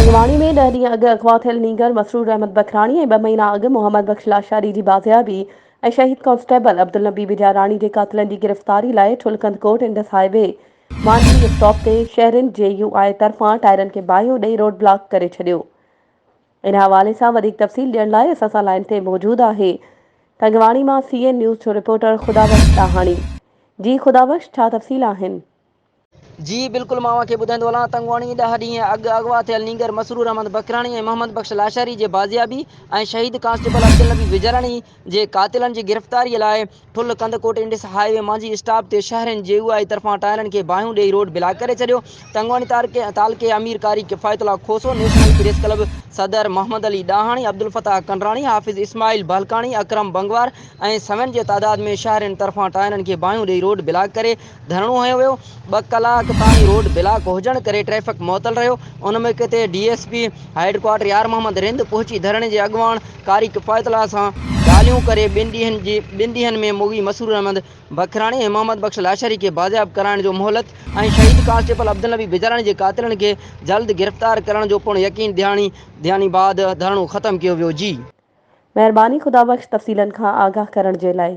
टंगवाणी में 10 ॾींहं अॻु अगवा थियल नीगर मसरूर अहमद बखराणी ऐं 2 महीना अॻु मोहम्मद बख्श लाशारी जी बाज़ियाबी ऐं शहीद कांस्टेबल अब्दुल नबी बिजाराणी जे कातिलनि जी गिरफ़्तारी लाइ ठुलकंद कोट इंडस हाईवे मांडवी स्टॉप ते शहरनि JUI तरफ़ां टायरनि खे बाहियूं ॾेई रोड ब्लॉक करे छॾियो। इन हवाले सां वधीक तफ़सील ॾियण लाइ असां सां लाइन ते मौजूदु आहे टंगवाणी मां CN न्यूज़ जो रिपोर्टर खुदाबख्श दाहाणी। जी खुदाबख्श, छा तफ़सील आहिनि? जी बिल्कुल, मां के ॿुधाईंदो हलां। टंगवाणी 10 ॾींहं अॻु अगवा थियल नीगर मसरूर अहमद बखराणी ऐं मोहम्मद बख्श लाशारी जे बाज़ियाबी ऐं शहीद कांस्टेबल अब्दुल नबी बिजाराणी जे कातिलनि जी गिरफ़्तारीअ लाइ ठुल कंद कोट इंडस हाईवे मांझी स्टॉप ते शहरनि JUI तरफ़ां टायरनि खे बाहियूं ॾेई रोड ब्लॉक करे छॾियो। टंगवाणी तालके अमीर कारी किफ़ायतुल्ला खोसो, नेशनल प्रेस क्लब सदर मोहम्मद अली डाहाणी, अब्दुल फताह कंडराणी, हाफ़िज़ इस्माइल बलकाणी, अकरम बंगवार ऐं सवन जे तादाद में शहरनि तरफ़ां टायरनि खे बाहियूं ॾेई रोड ब्लॉक करे धरणो हयो वियो। 2 कलाक ताईं रोड ब्लॉक हुजण करे ट्रैफ़िक मुअतल रहियो। उन मौक़े ते DSP हेडक्वार्टर यार मोहम्मद रिंद पहुची धरणे जे अॻुवाण कारी किफ़ायतुल्ला सां ॻाल्हियूं करे ॿिनि ॾींहंनि में मुगी मसरूर अहमद बखराणी ऐं मोहम्मद बख्श लाशारी खे बाज़ियाब कराइण जो मोहलत ऐं शहीद कांस्टेबल अब्दुल नबी बिजाराणी जे कातिलनि खे जल्द गिरफ़्तार करण जो पिणु यकीन ॾियाणी बाद धरणो ख़त्म कयो वियो। जी महिरबानी खुदाबख्श, तफ़सीलनि खां आगाह करण जे लाइ।